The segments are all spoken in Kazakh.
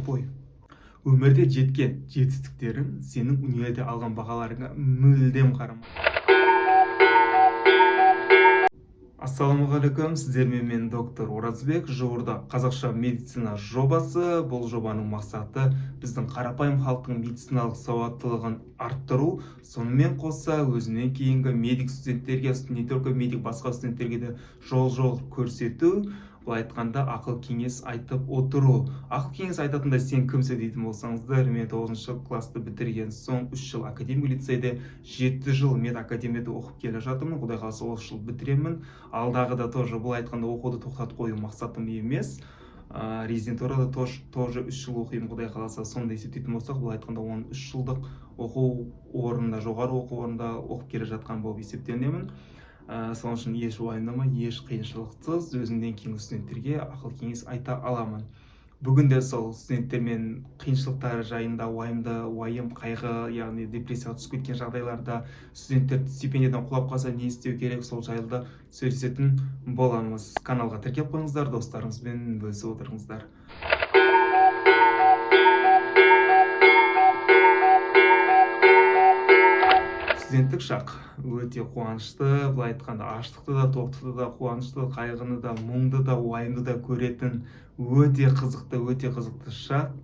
қой. Өмірде жеткен жетістіктерің сенің универде алған бағаларыңа мүлдем қарамайды. Ассалаумағалейкум, сіздермен мен доктор Оразбек. Жуырда қазақша медицина жобасы. Бұл жобаның мақсаты біздің қарапайым халықтың медициналық сауаттылығын арттыру, сонымен қоса өзінен кейінгі медик студенттерге, не только медик, басқа студенттерге де жол көрсету. Былай айтқанда ақыл кеңес айтып отыру. Ақыл кеңес айтатында сен кімсің дейтін болсаңыздар, мен 9-шы класты бітірген соң 3 жыл академик лицейде, 7 жыл мен академияда оқып келе жатырмын. Құдай қаласа осы жыл бітіремін. Алдағы да тоже былай айтқанда оқуды тоқтатып қою мақсатым емес. Резидентурада тоже 3 жыл оқимын, Құдай қаласа. Сонда есептейтін болсақ, былай айтқанда 13 жылдық оқу орнында, жоғары оқу орнында оқып келе жатқан болып есептенемін. Соның үшін еш уайымдама, еш қиыншылықсыз өзімнен кейінгі студенттерге ақыл кеңес айта аламын. Бүгін де сол студенттермен қиыншылықтар жайында уайым, қайғы, яғни депрессияға түсіп кеткен жағдайларда, студенттер стипендиядан құлап қалса не істеу керек, сол жайлы сөйлесетін боламыз. Каналға тіркеліп қойыңыздар, достарыңызбен бөлісіп отырыңыздар. Студенттік шақ өте қуанышты, былай айтқанда аштықты да, тоқтықты да, қуанышты, қайғыны да, мұңды да, уайымды да көретін өте қызықты шақ.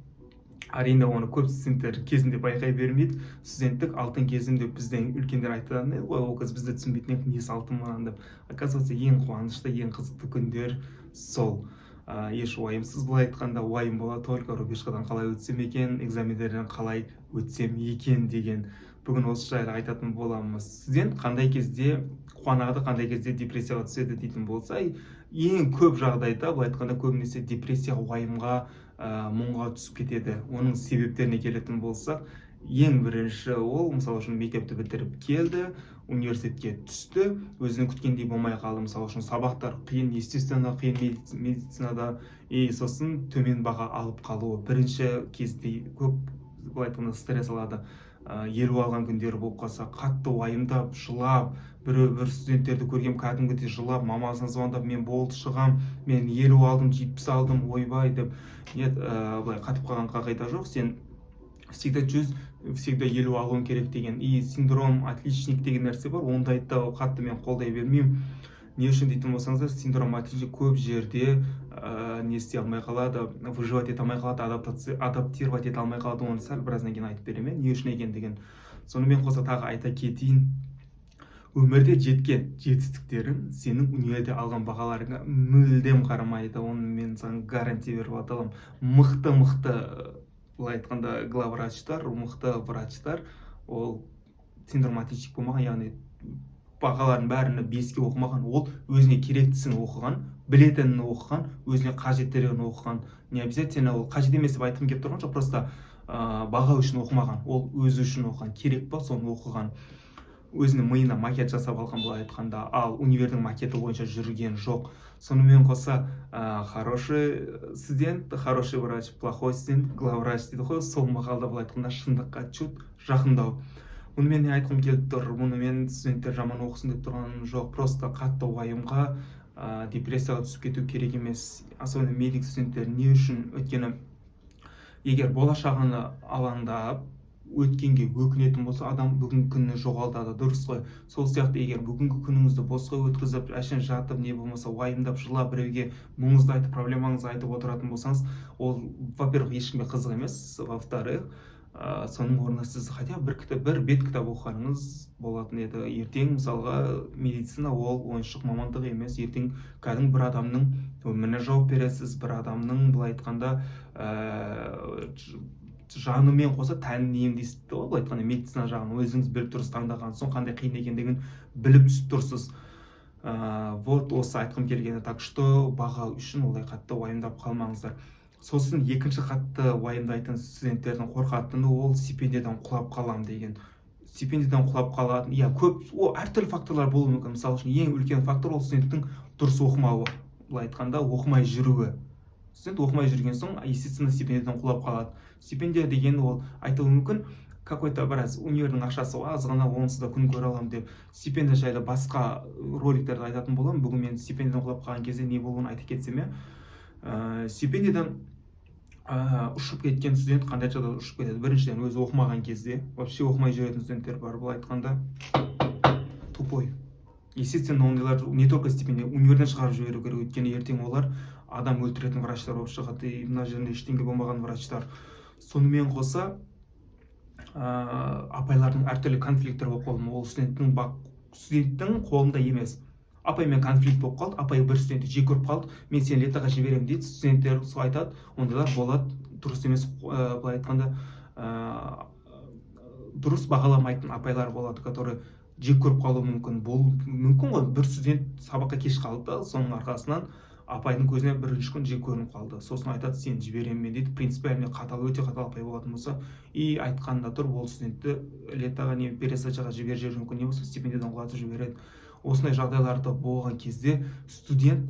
Әрине оны көп студенттер кезінде байқай бермейді. Студенттік алтын кезім деп бізден үлкендер айтады, ой, ол кез бізді түсінбейтін несі алтын маған деп. Оказывается, ең қуанышты, ең қызықты күндер сол. Еш уайымсыз, былай айтқанда уайым болады, только рубежкадан қалай өтсем екен, экзамендерден қалай өтсем екен деген. Бүгін осы жайлы айтатын боламыз. Студент қандай кезде қуанады, қандай кезде депрессияға түседі дейтін болса, ең көп жағдайда, былай айтқанда көбінесе депрессияға, уайымға, мұңға түсіп кетеді. Оның себептеріне келетін болсақ, ең бірінші ол, мысалы үшін мектепті бітіріп келді, университетке түсті, өзінің күткендей болмай қалды, мысалы үшін сабақтар қиын, естественно қиын медицинада, сосын төмен баға алып қалуы бірінші кезде көп, былай айтқанда стресс алады. Елу алған күндері болып қалса, қатты уайымдап, жылап, бір студенттерді көргем кәдімгідей жылап, мамасына звондап, мен болды шығам, мен 50 алдым, 70 алдым, ойбай деп. Нет, былай қатып қалған қағида жоқ, сен всегда 50 алуың керек деген. И синдром отличник деген нәрсе бар, ондайды да қатты мен қолдай бермеймін. Не үшін дейтін болсаңыздар, синдром отличник көп жерде не істей алмай қалады, выживать ете алмай қалады, адаптировать ете алмай қалады, оны сәл біраздан кейін айтып беремін, не үшін екендігін. Сонымен қоса тағы айта кетейін, өмірде жеткен жетістіктерің сенің универде алған бағаларыңа мүлдем қарамайды, оны мен саған гарантия беріп аталамын. Мықты, былай айтқанда главврачтар, мықты врачтар, ол синдром отличник болмаған, яғни бағаларын бәрін 5-ке оқымаған, ол өзіне керектісін оқыған, білетінін оқыған, өзіне қажеттілігін оқыған. Не обязательно ол қажет емес деп айтқым келіп тұрған жоқ, просто баға үшін оқымаған, ол өзі үшін оқыған, керек па соны оқыған. Өзінің миына макет жасап алған, былай айтқанда, ал универдің макеті бойынша жүрген жоқ. Сонымен қоса, хороший студент, хороший врач, плохой студент, главврач дейді ғой, сол мақалда былай айтқанда шындыққа чуть жақындау. Мұнымен не айтқым келіп тұр, мұнымен студенттер жаман оқысын деп тұрған жоқ, просто қатты уайымға, депрессияға түсіп кету керек емес. Особенно медик студенттер не үшін? Өйткені егер болашағына алаңдап, өткенге өкінетін болса, адам бүгінгі күнні жоғалтады, дұрыс қой. Сол сияқты егер бүгінгі күніңізді босқа өткізіп, әшейін жатып, не болмаса уайымдап, жылап, біреуге мұңыңызды айтып, проблемаңызды айтып отыратын болсаңыз, ол, во-первых, ешкімге қызық емес, во-вторых, соның орнына сіз хотя бір бет кітап оқығаныңыз болатын еді. Ертең мысалға медицина ол ойыншық мамандық емес, ертең кәдімгі бір адамның өміріне жауап бересіз, бір адамның былай айтқанда жанымен қоса тәнін емдейсіз, былай айтқанда медицина жағын өзіңіз біліп тұрсыз, таңдаған соң қандай қиын екендігін біліп түсіп тұрсыз. Вот осы айтқым келгені, так что баға үшін олай қатты уайымдап қалмаңыздар. Сосын екінші қатты уайымдайтын студенттердің қорқатыны ол стипендиядан құлап қалам деген. Стипендиядан құлап қалатын, көп, әртүрлі факторлар болуы мүмкін. Мысалы үшін ең үлкен фактор ол студенттің дұрыс оқымауы, былай айтқанда оқымай жүруі. Студент оқымай жүрген соң, естественно, стипендиядан құлап қалады. Стипендия деген ол айтуы мүмкін, какой-то біраз универдің ақшасы азғана, онсыз да күн көре аламын деп стипендия жайлы басқа роликтерді айтатын боламын. Бүгін мен стипендиядан құлап қалған кезде не болуын айтып кетсем, стипендиядан ұшып кеткен студент қандай жағдайда ұшып кетеді? Біріншіден, өзі оқымаған кезде, вообще оқымай жүретін студенттер бар, былай айтқанда тупой. Естественно, ондайлар не только стипендия, универден шығарып жіберу керек, өйткені ертең олар адам өлтіретін врачтар болып шығады, мына жерінде ештеңе болмаған врачтар. Сонымен қоса апайлардың әртүрлі конфликттер болып қалды. Ол студенттің қолында емес. Апаймен конфликт болып қалды, апай бір студентті жек көріп қалды, мен сені летаға жіберемін дейді. Студенттер сол айтады, ондайлар болады, дұрыс емес. Былай айтқанда дұрыс бағаламайтын апайлар болады, которые жек көріп қалуы мүмкін. Мүмкін ғой, бір студент сабаққа кеш қалды да, соның арқасынан апайдың көзіне бірінші күн жек көрініп қалды. Сосын айтады, сені жіберемін мен дейді. Принципиально қатал, өте қатал апай болатын болса, и айтқанда тұр, ол студентті летаға не пересдачаға жіберіп мүмкін, не болса стипендиядан құлатып жібереді. Осындай жағдайларда болған кезде студент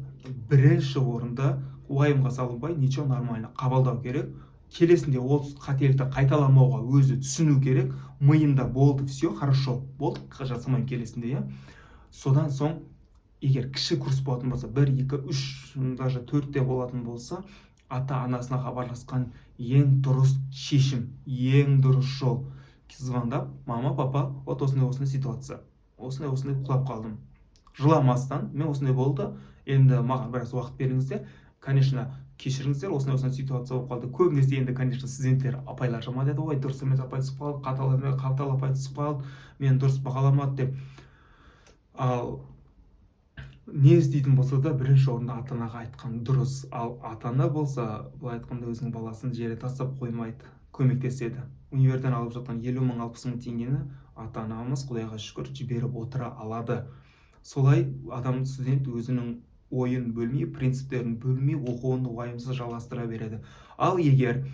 бірінші орында уайымға салынбай, ничего, нормально қабылдау керек. Келесінде ол қателікті қайталамауға өзі түсіну керек. Миында болды, все хорошо, болды, жасамаймын келесінде, Содан соң, егер кіші курс болатын болса, 1, 2, 3, даже 4-те болатын болса, ата-анасына хабарласқан ең дұрыс шешім, ең дұрыс жол. Звондап, мама, папа, вот осындай ситуация, осындай құлап қалдым. Жыламастан, мен осындай болды, енді маған біраз уақыт беріңіздер. Конечно, кешіріңіздер, осындай ситуация болып қалды. Көбінесе енді, конечно, студенттер апайлар жаман деді, ой, дұрыс емес апай түсіп қалды, қатал апай түсіп қалды, мен дұрыс бағаламады деп. Ал не істейтін болса да, бірінші орында ата-анаға айтқан дұрыс. Ал ата-ана болса, былай айтқанда, өзінің баласын жерге тастап қоймайды, көмектеседі. Универден алып жатқан 50 мың 60 мың теңгені ата-анамыз, Құдайға шүкір, жіберіп отыра алады. Солай адам, студент өзінің ойын бөлмей, принциптерін бөлмей, оқуын уайымсыз жалғастыра береді. Ал егер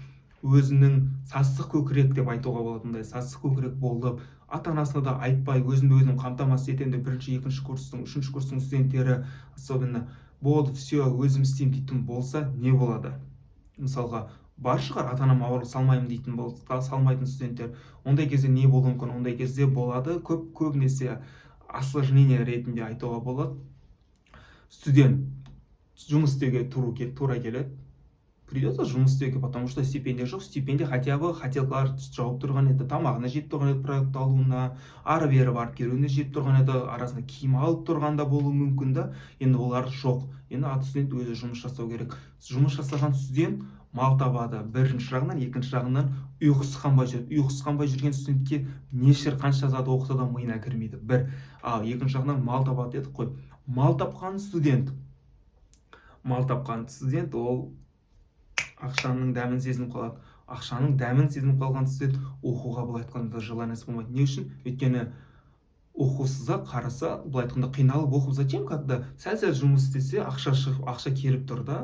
өзінің сасық көкірек деп айтуға болатындай, сасық көкірек болып, ата-анасына да айтпай, өзін қамтамасыз етемін деп, бірінші, екінші курстың, үшінші курстың студенттері особенно болды, все, өзім істеймін дейтін болса, не болады? Мысалға, бар шығар, ата-анама ауырлық салмаймын дейтін болса, салмайтын студенттер. Ондай кезде не болуы мүмкін? Ондай кезде болады, көбінесе осложнение ретінде айтуға болады. Студент жұмыс істеуге тура келеді. Придется жұмыс істеуге, потому что стипендия жоқ. Стипендия хотя бы хотелкалар жауып тұрған еді, тамағына жетіп тұрған еді, проект алуына, ары-бері барып келуіне жетіп тұрған еді, арасында киім алып тұрғанда болуы мүмкін да. Енді олар жоқ. Енді студент өзі жұмыс жасау керек. Жұмыс жасаған студент мал табады. Бірінші жағынан, екінші жағынан ұйқысы қанбай жүреді. Ұйқысы қанбай жүрген студентке нешір қанша зат оқыса да миына кірмейді. Бір. Ал екінші жағынан мал табады дедік қой. Мал тапқан студент, ол ақшаның дәмін сезініп қалады. Ақшаның дәмін сезініп қалған студент оқуға, былай айтқанда, желаниясы болмайды. Не үшін? Өйткені оқусыза қараса, былай айтқанда, қиналып оқып, зачем, когда сәл-сәл жұмыс істесе, ақша келіп тұр да,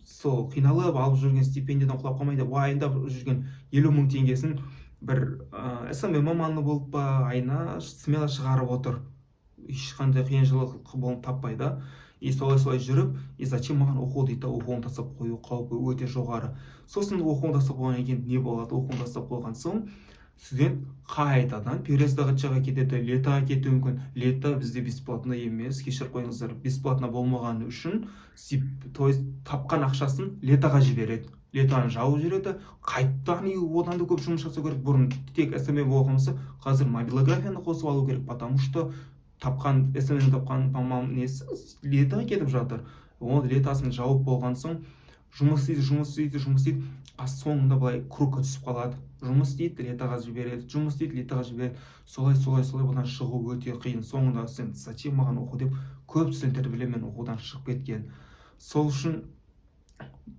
сол қиналып алып жүрген стипендиядан құлап қалмайды, уайымдап жүрген 50 мың теңгесін бір СМ маманы болып па, айына смело шығарып отыр. Ешқандай қиыншылық болып таппайды. И солай жүріп, зачем маған оқу дейді, оқуын тастап қою қаупі өте жоғары. Сосын оқуын тастап қойғаннан кейін не болады? Оқуын тастап қойған соң студент қайтадан пересдачаға кетеді, летаға кетуі мүмкін. Лето бізде бесплатно емес, кешіріп қойыңыздар, бесплатно болмағаны үшін, то есть тапқан ақшасын летаға жібереді. Летаны жауып жібереді, қайтадан одан да көп жұмыс жасау керек. Бұрын тек СМ болғанса, қазір мобилографияны қосып алу керек, потому что СМ-ні тапқан несі летаға кетіп жатыр. Ол летасын жауып болған соң жұмыс істейді, а соңында былай кругқа түсіп қалады. Жұмыс істейді, летаға жібереді, солай бұдан шығу өте қиын. Соңында сен зачем маған оқу деп, көп студенттер білемін оқудан шығып кеткен. Сол үшін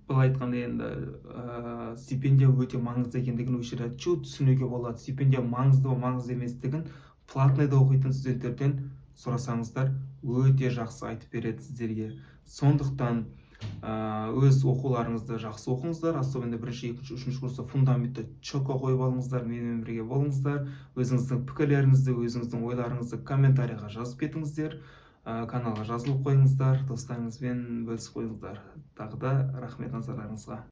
былай айтқанда, енді стипендия өте маңызды екендігін осы жерде түсінуге болады. Стипендия маңызды маңызды еместігін платныйда оқитын студенттерден сұрасаңыздар, өте жақсы айтып береді сіздерге. Сондықтан өз оқуларыңызды жақсы оқыңыздар, особенно бірінші, екінші, үшінші курста фундаментті четко қойып алыңыздар, менімен бірге болыңыздар. Өзіңіздің пікірлеріңізді, өзіңіздің ойларыңызды комментарийға жазып кетіңіздер, каналға жазылып қойыңыздар, достарыңызбен бөлісіп қойыңыздар. Тағы да рахмет назарларыңызға.